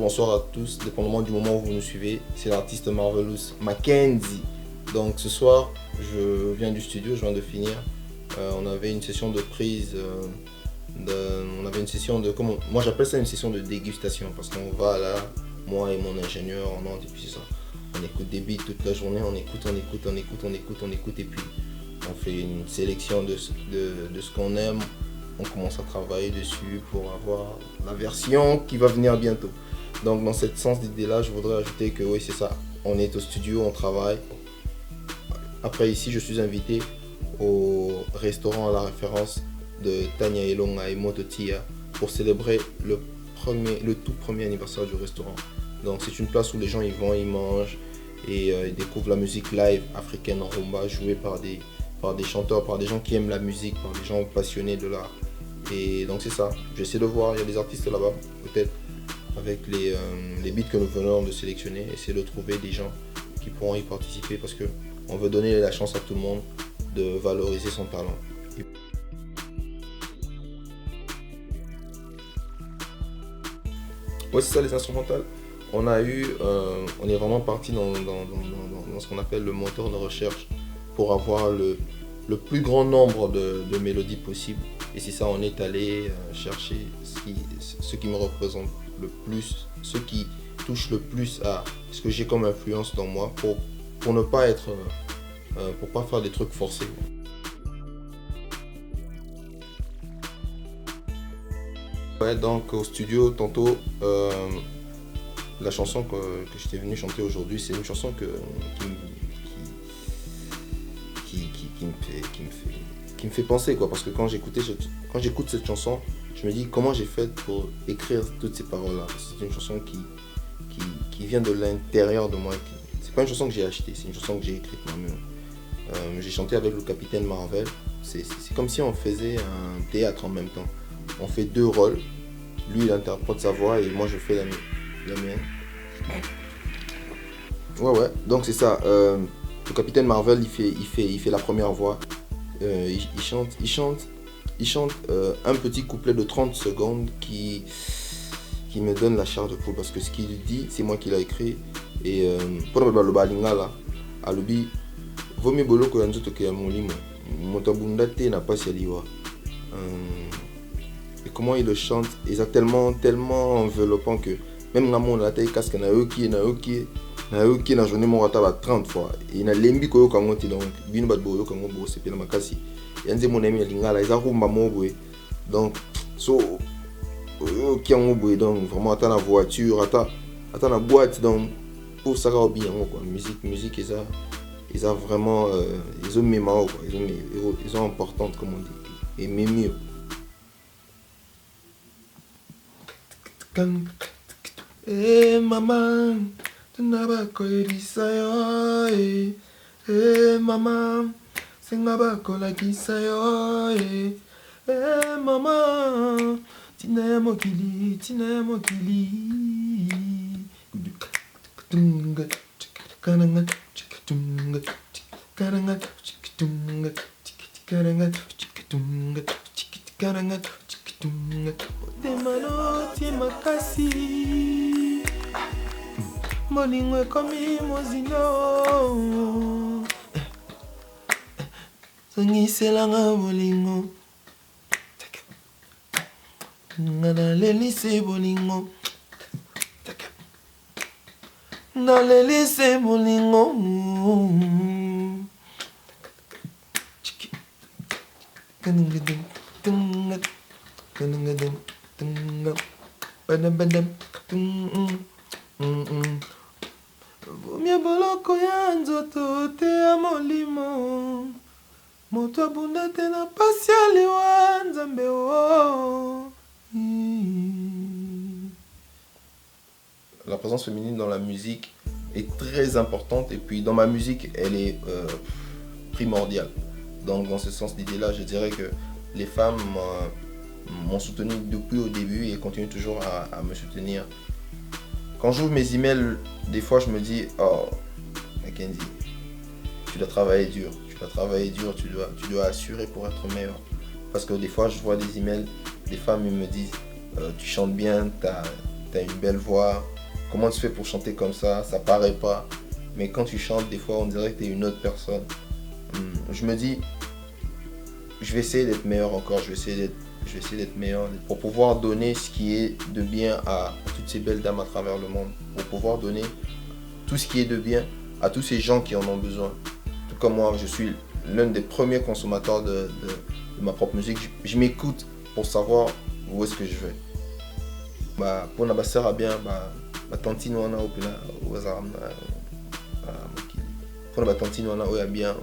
bonsoir à tous, dépendamment du moment où vous nous suivez. C'est l'artiste Marvelous Mackenzie. Donc ce soir, je viens du studio, je viens de finir. On avait une session de prise, on avait une session de, moi j'appelle ça une session de dégustation, parce qu'on va là, moi et mon ingénieur en Nantes, et puis c'est ça. On écoute des beats toute la journée, on écoute, et puis on fait une sélection de ce qu'on aime. On commence à travailler dessus pour avoir la version qui va venir bientôt. Donc dans ce sens d'idée-là, je voudrais ajouter que oui, c'est ça. On est au studio, on travaille. Après ici, je suis invité au restaurant à la référence de Tania Elonga et Mototia pour célébrer le tout premier anniversaire du restaurant. Donc c'est une place où les gens y vont, ils mangent et ils découvrent la musique live africaine en rumba jouée par des chanteurs, par des gens qui aiment la musique, par des gens passionnés de l'art. Et donc c'est ça, j'essaie de voir, il y a des artistes là-bas, peut-être avec les beats que nous venons de sélectionner, essayer de trouver des gens qui pourront y participer parce qu'on veut donner la chance à tout le monde de valoriser son talent. Ouais, c'est ça les instrumentales. On est vraiment parti dans ce qu'on appelle le moteur de recherche pour avoir le plus grand nombre de mélodies possible. Et c'est ça, on est allé chercher ce qui me représente le plus, ce qui touche le plus à ce que j'ai comme influence dans moi pour ne pas être, pour pas faire des trucs forcés. Ouais, donc au studio, tantôt, la chanson que j'étais venu chanter aujourd'hui, c'est une chanson qui me fait penser, quoi, parce que quand j'écoute cette chanson, je me dis comment j'ai fait pour écrire toutes ces paroles-là. C'est une chanson qui vient de l'intérieur de moi. C'est pas une chanson que j'ai achetée, c'est une chanson que j'ai écrite moi-même. J'ai chanté avec le Capitaine Marvel. C'est comme si on faisait un théâtre en même temps. On fait deux rôles. Lui, il interprète sa voix et moi, je fais la mienne. Ouais, donc c'est ça. Le Capitaine Marvel, il fait la première voix. Il chante un petit couplet de 30 secondes qui me donne la chair de poule parce que ce qu'il dit, c'est moi qui l'ai écrit. Et pour le balinga là, alubi, vomi boloko yanzo toke ya molimo, motabunda te na pasi liwa. Et comment il le chante, et ça tellement enveloppant que même dans la taille casque na yoki na journée mon rata 30 fois et na lembi ko yoka ngoti donc bino bat bo yoka ngobo c'est pela makasi yanze mon ami lingala eza rumba mobwe donc so qui en mobwe donc vraiment attends la voiture attends la boîte donc pour ça va bien quoi musique ils ont vraiment ils ont mémoire quoi ils ont importante comme on dit et même mieux. Eh maman, tu n'as pas koirisa yo eh maman, c'est ngaba kola kisa yo eh maman, tina mokili Demanoti makasi Molingo ekomi mozindo Songiselanga bolingo Nalelise bolingo Nalelise bolingo Vomia boloko ya nzoto te ya molimo Moto abunda te na pasi ya liwa nzambe o. La présence féminine dans la musique est très importante et puis dans ma musique elle est primordiale. Donc dans ce sens d'idée-là, je dirais que les femmes m'ont soutenu depuis au début et continuent toujours à me soutenir. Quand j'ouvre mes emails, des fois je me dis oh Mackenzie, tu dois travailler dur, tu dois assurer pour être meilleur. Parce que des fois je vois des emails, des femmes me disent tu chantes bien, t'as une belle voix, comment tu fais pour chanter comme ça paraît pas. Mais quand tu chantes, des fois, on dirait que tu es une autre personne. Je me dis, je vais essayer d'être meilleur encore, je vais essayer d'être meilleur pour pouvoir donner ce qui est de bien à toutes ces belles dames à travers le monde, pour pouvoir donner tout ce qui est de bien à tous ces gens qui en ont besoin. Tout comme moi, je suis l'un des premiers consommateurs de ma propre musique. Je m'écoute pour savoir où est-ce que je vais. Pour ma sœur à bien, tantine wana au hasard. Pour ma tantine wana oya bien,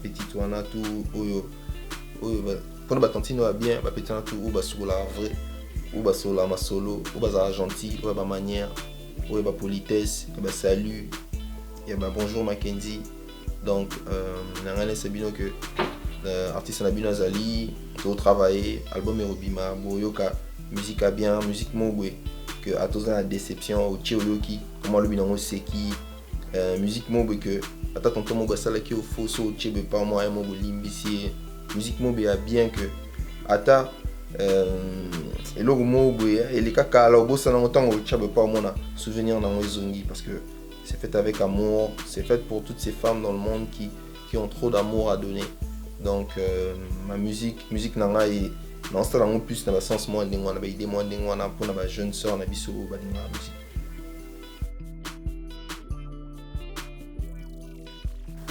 petite wana tout pour ma tantine oya bien, petite wana tout ou sur la vrai, ou sur la masolo, ou za gentil, ou ba manière, ou ba politesse, ba salut, et bonjour Mackenzie. Donc nangane sabino que artiste na bino zali, to travailler, album erobima, boyoka, musique à bien, musique mobwe que à tous la déception au tchéoloki, comment le binango c'est qui musique mobwe que ata tonton mo basala ki au fosso tchebe pas moi mo limbisi musique mobwe a bien que ata et logo mobwe et les kaka la bossa na autant au tchebe pas moi na souvenir na mo zongi parce que c'est fait avec amour, c'est fait pour toutes ces femmes dans le monde qui ont trop d'amour à donner. Donc ma musique nanga et dans ce temps plus dans le sens moi ndengwa na ba idée moi ndengwa na pour na jeune sœur na biso ba ndengwa musique.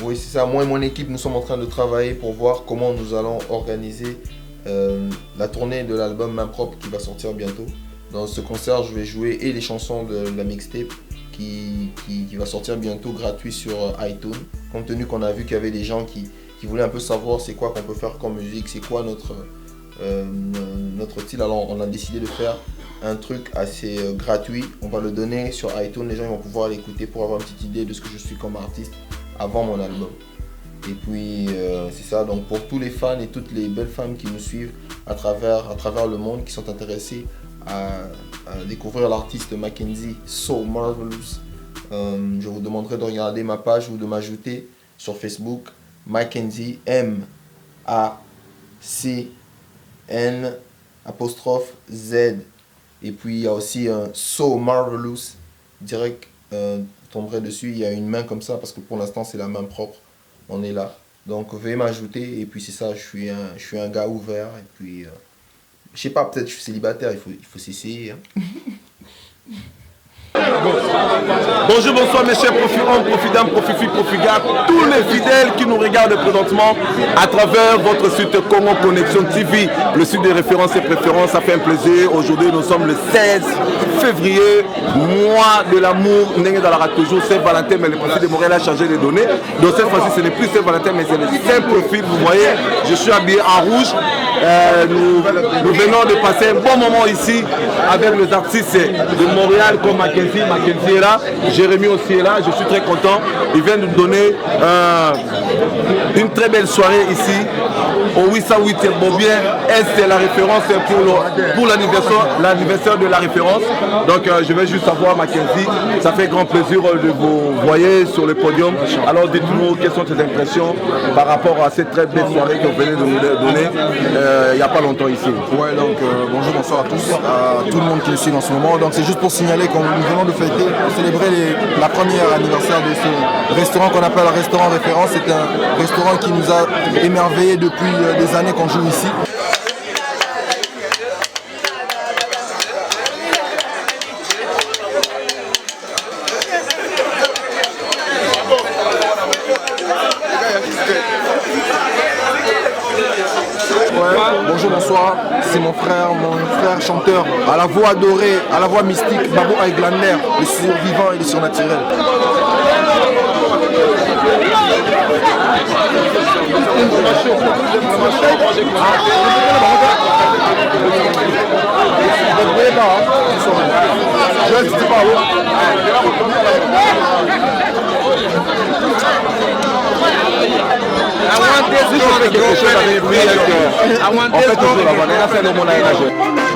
Oui, c'est ça. Moi et mon équipe, nous sommes en train de travailler pour voir comment nous allons organiser la tournée de l'album Main Propre qui va sortir bientôt. Dans ce concert, je vais jouer et les chansons de la mixtape qui va sortir bientôt gratuit sur iTunes. Compte tenu qu'on a vu qu'il y avait des gens qui voulaient un peu savoir c'est quoi qu'on peut faire comme musique, c'est quoi notre style. Alors on a décidé de faire un truc assez gratuit. On va le donner sur iTunes, les gens vont pouvoir l'écouter pour avoir une petite idée de ce que je suis comme artiste avant mon album. Et puis c'est ça, donc pour tous les fans et toutes les belles femmes qui nous suivent à travers le monde, qui sont intéressés à découvrir l'artiste Mackenzie So Marvelous, je vous demanderai de regarder ma page ou de m'ajouter sur Facebook Mackenzie MACN'_Z. Et puis il y a aussi un So Marvelous direct. Tomberai dessus, il y a une main comme ça parce que pour l'instant c'est la main propre, on est là, donc veuillez m'ajouter. Et puis c'est ça, je suis un gars ouvert et puis je sais pas, peut-être je suis célibataire, il faut s'essayer hein. Bonjour, bonsoir mes chers profitants, profidams, profifi, profigas, tous les fidèles qui nous regardent présentement à travers votre site Congo Connexion TV, le site des références et préférences. Ça fait un plaisir. Aujourd'hui nous sommes le 16 février, mois de l'amour. N'est dans la rate toujours Saint-Valentin, mais le profil de Montréal a changé les données. Donc cette fois-ci ce n'est plus Saint-Valentin, mais c'est le Saint-Profil. Vous voyez, je suis habillé en rouge. Nous venons de passer un bon moment ici avec les artistes de Montréal comme Mackenzie est là, Jérémy aussi est là, je suis très content. Il vient de nous donner une très belle soirée ici au 808 Bobien. C'est la référence pour l'anniversaire de la référence. Donc je vais juste savoir Mackenzie, ça fait grand plaisir de vous voir sur le podium. Alors dites-nous quelles sont tes impressions par rapport à cette très belle soirée que vous venez de nous donner il n'y a pas longtemps ici. Ouais, donc bonjour, bonsoir à tous, à tout le monde qui nous suit en ce moment. Donc c'est juste pour signaler qu'on nous venons de fêter, célébrer la première anniversaire de ce restaurant qu'on appelle restaurant référence. C'est un restaurant qui nous a émerveillés depuis des années qu'on joue ici. Bonjour, bonsoir, c'est mon frère chanteur, à la voix adorée, à la voix mystique, Babou Aiglander, le survivant et le surnaturel. I want this girl to go. I want this girl to go.